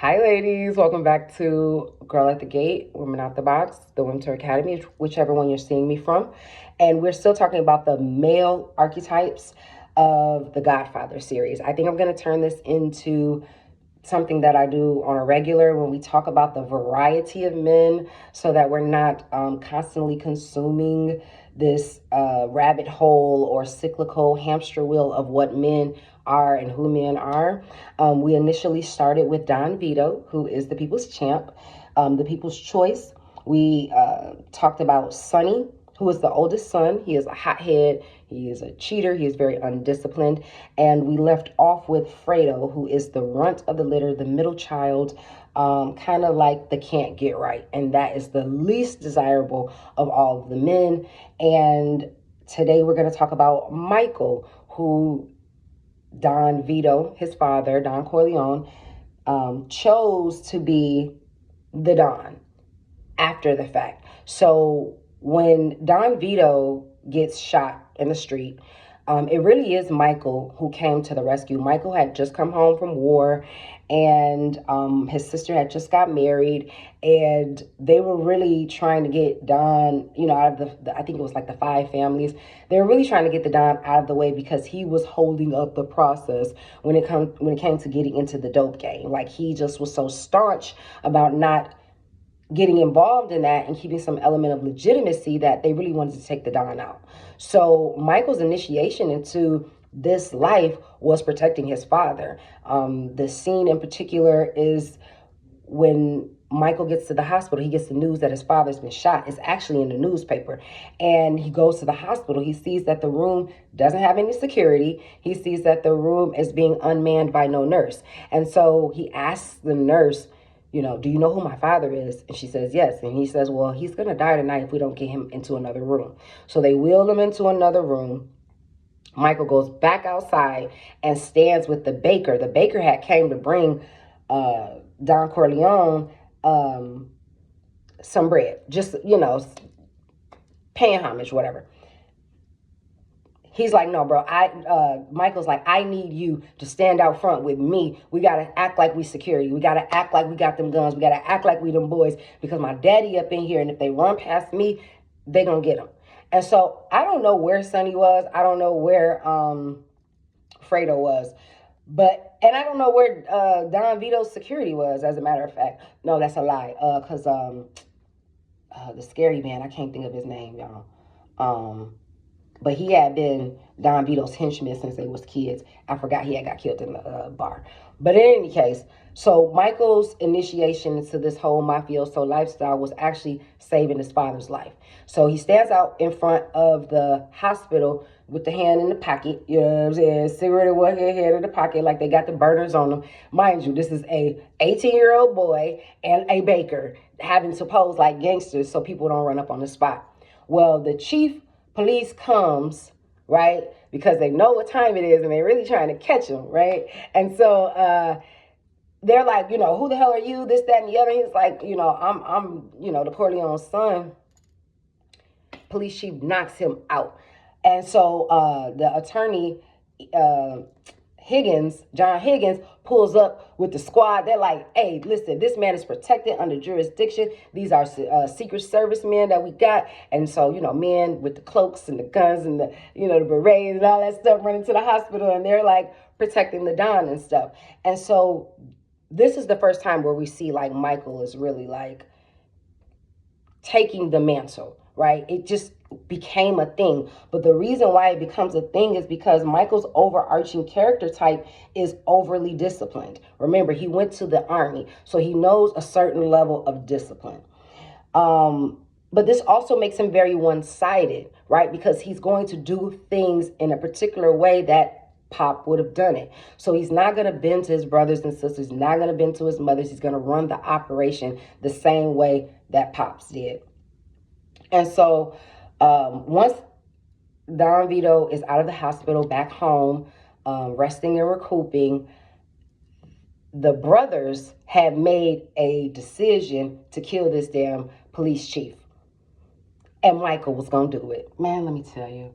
Hi, ladies. Welcome back to Girl at the Gate, Women Out the Box, the Winter Academy, whichever one you're seeing me from. And we're still talking about the male archetypes of the Godfather series. I think I'm going to turn this into something that I do on a regular when we talk about the variety of men so that we're not constantly consuming this rabbit hole or cyclical hamster wheel of what men are and who men are. We initially started with Don Vito, who is the people's champ, the people's choice. We talked about Sonny, who is the oldest son. He is a hothead. He is a cheater. He is very undisciplined. And we left off with Fredo, who is the runt of the litter, the middle child, kind of like the can't get right. And that is the least desirable of all of the men. And today we're going to talk about Micheal, who Don Vito, his father, Don Corleone, chose to be the Don after the fact. So when Don Vito gets shot in the street, it really is Micheal who came to the rescue. Micheal had just come home from war, and his sister had just got married, and they were really trying to get Don, out of I think it was like the 5 families. They were really trying to get the Don out of the way because he was holding up the process when it came to getting into the dope game. Like, he just was so staunch about not getting involved in that and keeping some element of legitimacy that they really wanted to take the Don out. So Michael's initiation into this life was protecting his father. The scene in particular is when Micheal gets to the hospital. He gets the news that his father's been shot. It's actually in the newspaper. And he goes to the hospital. He sees that the room doesn't have any security. He sees that the room is being unmanned by no nurse. And so he asks the nurse, do you know who my father is? And she says, yes. And he says, well, he's going to die tonight if we don't get him into another room. So they wheel him into another room. Micheal goes back outside and stands with the baker. The baker had came to bring Don Corleone some bread, just, paying homage, whatever. He's like, no, bro. Michael's like, I need you to stand out front with me. We got to act like we security. We got to act like we got them guns. We got to act like we them boys because my daddy up in here. And if they run past me, they going to get them. And so I don't know where Sonny was. I don't know where Fredo was. And I don't know where Don Vito's security was, as a matter of fact. No, that's a lie. Because the scary man, I can't think of his name, y'all. But he had been Don Vito's henchman since they was kids. I forgot he had got killed in the bar. But in any case, so Michael's initiation into this whole mafioso lifestyle was actually saving his father's life. So he stands out in front of the hospital with the hand in the pocket. You know what I'm saying? Cigarette in one hand in the pocket, like they got the burners on them. Mind you, this is a 18-year-old boy and a baker having to pose like gangsters so people don't run up on the spot. Well, the chief police comes, right, because they know what time it is and they're really trying to catch him, right? And so they're like, who the hell are you? This, that, and the other. He's like, I'm the Corleone's son. Police chief knocks him out. And so the attorney, John Higgins, pulls up with the squad. They're like, hey, listen, this man is protected under jurisdiction. These are Secret Service men that we got. And so, men with the cloaks and the guns and the berets and all that stuff running to the hospital. And they're like protecting the Don and stuff. And so this is the first time where we see like Micheal is really like taking the mantle, right? It just became a thing. But the reason why it becomes a thing is because Michael's overarching character type is overly disciplined. Remember, he went to the army, so he knows a certain level of discipline. But this also makes him very one-sided, right? Because he's going to do things in a particular way that Pop would have done it. So he's not going to bend to his brothers and sisters, he's not going to bend to his mothers. He's going to run the operation the same way that Pops did. And so once Don Vito is out of the hospital, back home, resting and recouping, the brothers had made a decision to kill this damn police chief. And Micheal was going to do it. Man, let me tell you.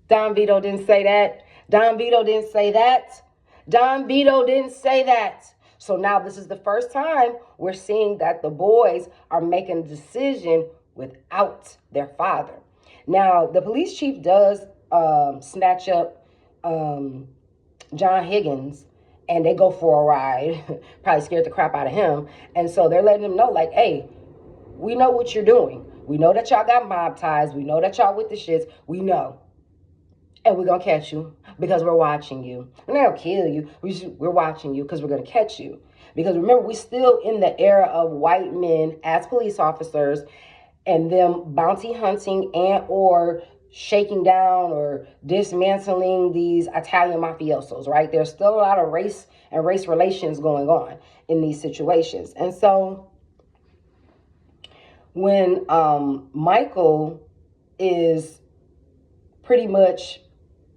Don Vito didn't say that. Don Vito didn't say that. Don Vito didn't say that. So now this is the first time we're seeing that the boys are making a decision without their father. Now, the police chief does snatch up John Higgins, and they go for a ride. Probably scared the crap out of him. And so they're letting him know, like, hey, we know what you're doing. We know that y'all got mob ties. We know that y'all with the shits. We know. And we're going to catch you because we're watching you. We're not going to kill you. We're watching you because we're going to catch you. Because remember, we're still in the era of white men as police officers and them bounty hunting and or shaking down or dismantling these Italian mafiosos, right? There's still a lot of race and race relations going on in these situations. And so when Micheal is pretty much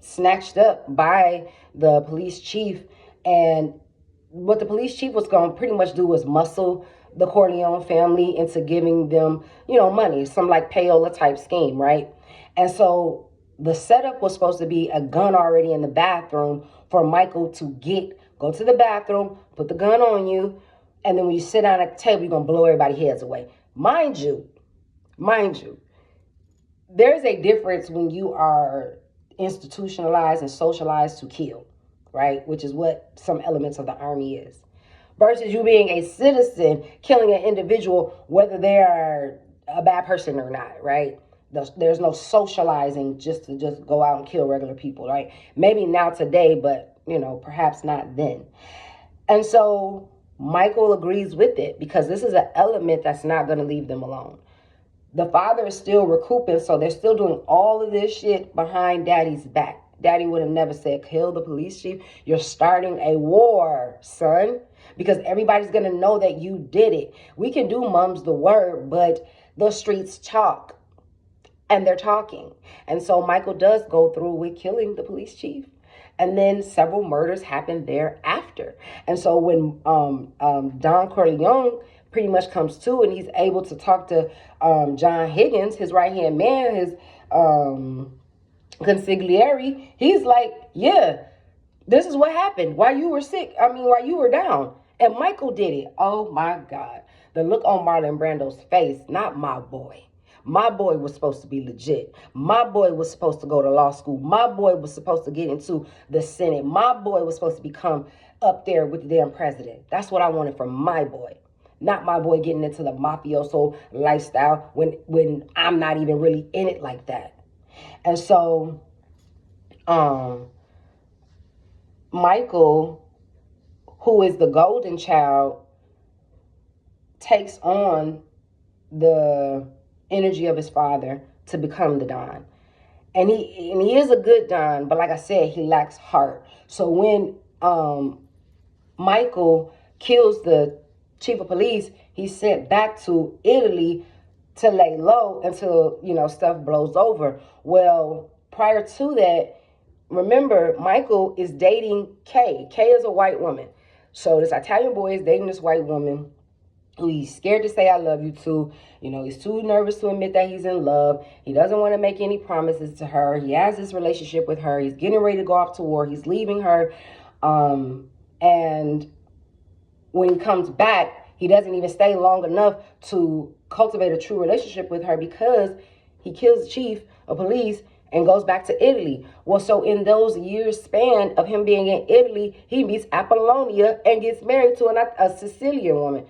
snatched up by the police chief, and what the police chief was going to pretty much do was muscle the Corleone family into giving them, money, some like payola type scheme, right? And so the setup was supposed to be a gun already in the bathroom for Micheal to go to the bathroom, put the gun on you, and then when you sit down at the table, you're going to blow everybody's heads away. Mind you, there's a difference when you are institutionalized and socialized to kill, right? Which is what some elements of the army is. Versus you being a citizen, killing an individual, whether they are a bad person or not, right? There's no socializing just to go out and kill regular people, right? Maybe now today, but, perhaps not then. And so Micheal agrees with it because this is an element that's not going to leave them alone. The father is still recouping, so they're still doing all of this shit behind daddy's back. Daddy would have never said, kill the police chief. You're starting a war, son, because everybody's going to know that you did it. We can do mum's the word, but the streets talk, and they're talking. And so Micheal does go through with killing the police chief. And then several murders happen thereafter. And so when Don Corleone pretty much comes to and he's able to talk to John Higgins, his right-hand man, his consigliere, he's like, yeah, this is what happened while you were sick. While you were down. And Micheal did it. Oh, my God. The look on Marlon Brando's face, not my boy. My boy was supposed to be legit. My boy was supposed to go to law school. My boy was supposed to get into the Senate. My boy was supposed to become up there with the damn president. That's what I wanted from my boy. Not my boy getting into the mafioso lifestyle when I'm not even really in it like that. And so, Micheal, who is the golden child, takes on the energy of his father to become the Don. And he is a good Don, but like I said, he lacks heart. So when Micheal kills the chief of police, he's sent back to Italy to lay low until, stuff blows over. Well, prior to that, remember, Micheal is dating Kay. Kay is a white woman. So this Italian boy is dating this white woman who he's scared to say I love you to. He's too nervous to admit that he's in love. He doesn't want to make any promises to her. He has this relationship with her. He's getting ready to go off to war. He's leaving her. And when he comes back, he doesn't even stay long enough to cultivate a true relationship with her because he kills the chief of police and goes back to Italy. Well, so in those years span of him being in Italy, he meets Apollonia and gets married to a Sicilian woman.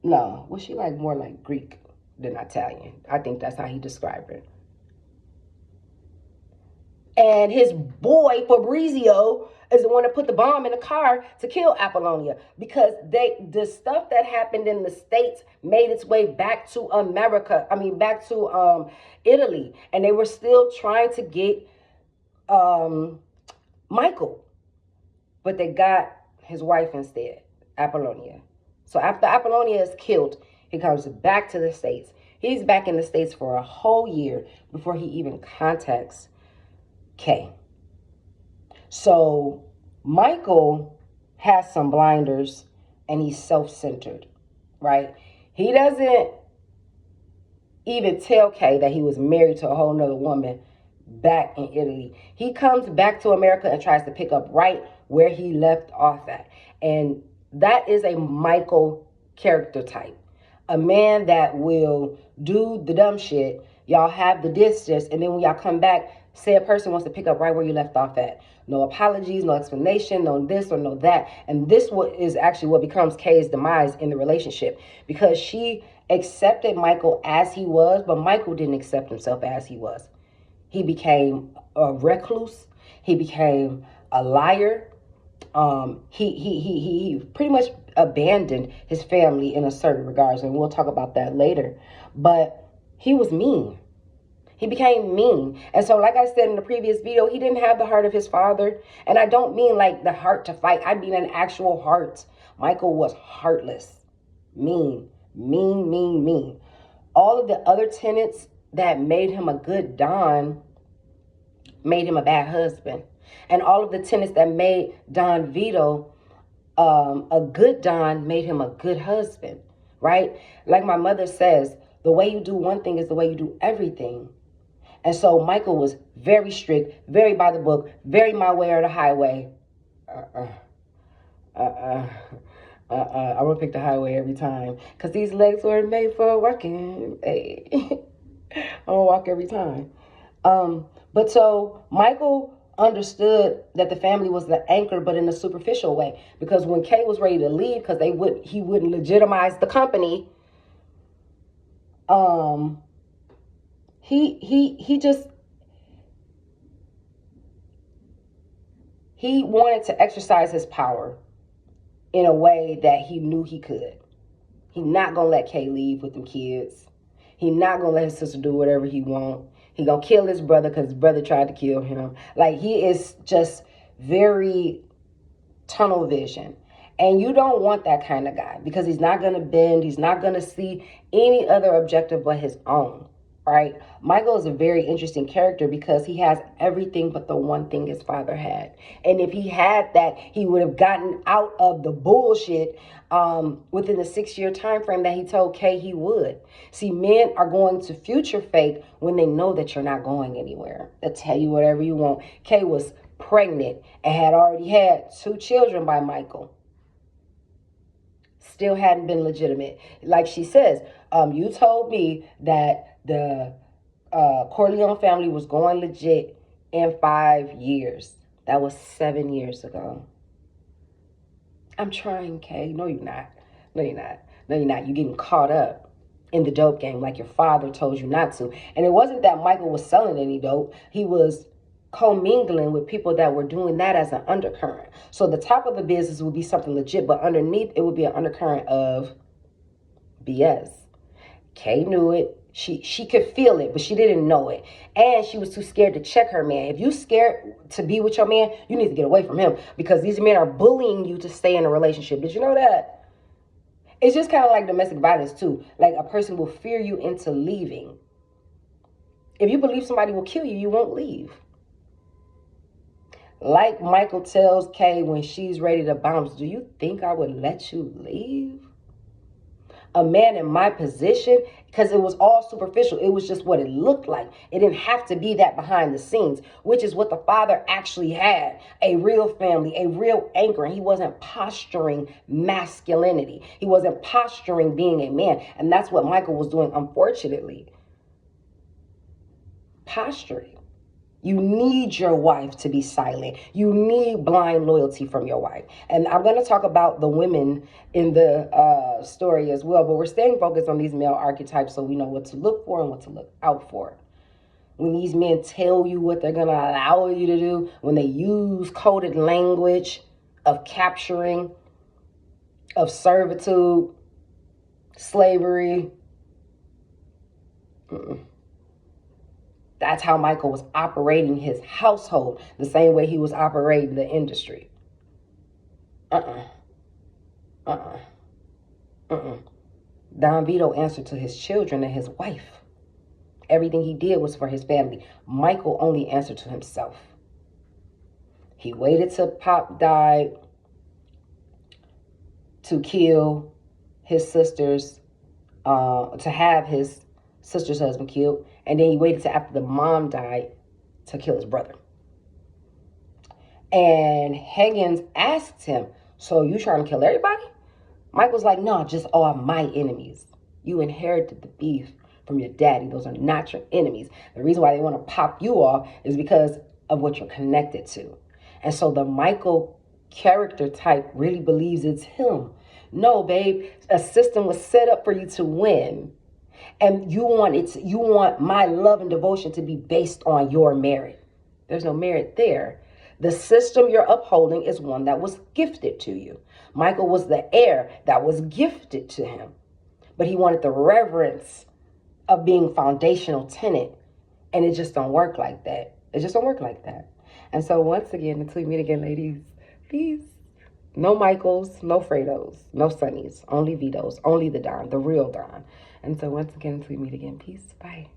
No, was she more like Greek than Italian? I think that's how he described her. And his boy, Fabrizio, is the one that put the bomb in the car to kill Apollonia because the stuff that happened in the States made its way back to back to Italy. And they were still trying to get Micheal. But they got his wife instead, Apollonia. So after Apollonia is killed, he comes back to the States. He's back in the States for a whole year before he even contacts Kay. So Micheal has some blinders and he's self-centered, right? He doesn't even tell Kay that he was married to a whole nother woman back in Italy. He comes back to America and tries to pick up right where he left off at. And That is a Micheal character type. A man that will do the dumb shit. Y'all have the distance, and then when y'all come back, say a person wants to pick up right where you left off at. No apologies, no explanation, no this or no that. And this is actually what becomes Kay's demise in the relationship, because she accepted Micheal as he was, but Micheal didn't accept himself as he was. He became a recluse. He became a liar. He pretty much abandoned his family in a certain regards, and we'll talk about that later. But he was mean. He became mean. And so, like I said in the previous video, he didn't have the heart of his father. And I don't mean like the heart to fight. I mean an actual heart. Micheal was heartless. Mean. Mean, mean, mean. All of the other tenets that made him a good Don made him a bad husband. And all of the tenets that made Don Vito a good Don made him a good husband, right? Like my mother says, the way you do one thing is the way you do everything. And so Micheal was very strict, very by the book, very my way or the highway. I'm gonna pick the highway every time, because these legs were made for walking. Hey. I'm gonna walk every time. But so Micheal understood that the family was the anchor, but in a superficial way, because when Kay was ready to leave, because he wouldn't legitimize the company, he wanted to exercise his power in a way that he knew he could. He not gonna let Kay leave with them kids. He not gonna let his sister do whatever he want. He gonna kill his brother because his brother tried to kill him. Like, he is just very tunnel vision. And you don't want that kind of guy, because he's not gonna bend. He's not gonna see any other objective but his own, right? Micheal is a very interesting character because he has everything but the one thing his father had. And if he had that, he would have gotten out of the bullshit within the 6-year time frame that he told Kay he would. See, men are going to future fake when they know that you're not going anywhere. They'll tell you whatever you want. Kay was pregnant and had already had 2 children by Micheal. Still hadn't been legitimate. Like she says, you told me that the Corleone family was going legit in 5 years. That was 7 years ago. I'm trying, Kay. No, you're not. No, you're not. No, you're not. You're getting caught up in the dope game like your father told you not to. And it wasn't that Micheal was selling any dope. He was commingling with people that were doing that as an undercurrent. So the top of the business would be something legit, but underneath it would be an undercurrent of BS. Kay knew it. She could feel it, but she didn't know it. And she was too scared to check her man. If you scared to be with your man, you need to get away from him, because these men are bullying you to stay in a relationship. Did you know that? It's just kind of like domestic violence too. Like, a person will fear you into leaving. If you believe somebody will kill you, you won't leave. Like Micheal tells Kay when she's ready to bounce, do you think I would let you leave? A man in my position, because it was all superficial. It was just what it looked like. It didn't have to be that behind the scenes, which is what the father actually had. A real family, a real anchor. And he wasn't posturing masculinity. He wasn't posturing being a man. And that's what Micheal was doing, unfortunately. Posturing. You need your wife to be silent. You need blind loyalty from your wife. And I'm going to talk about the women in the story as well. But we're staying focused on these male archetypes so we know what to look for and what to look out for. When these men tell you what they're going to allow you to do, when they use coded language of capturing, of servitude, slavery, that's how Micheal was operating his household, the same way he was operating the industry. Don Vito answered to his children and his wife. Everything he did was for his family. Micheal only answered to himself. He waited till Pop died to kill his sisters, to have his sister's husband killed. And then he waited till after the mom died to kill his brother. And Higgins asked him, So you trying to kill everybody? Michael's like, no, just all my enemies. You inherited the beef from your daddy. Those are not your enemies. The reason why they want to pop you off is because of what you're connected to. And so the Micheal character type really believes it's him. No, babe, a system was set up for you to win. And you want my love and devotion to be based on your merit. There's no merit there. The system you're upholding is one that was gifted to you. Micheal was the heir that was gifted to him. But he wanted the reverence of being foundational tenet. And it just don't work like that. It just don't work like that. And so once again, until we meet again, ladies, peace. No Micheals, no Fredos, no Sonnys, only Vitos, only the Don, the real Don. And so once again, until we meet again, peace, bye.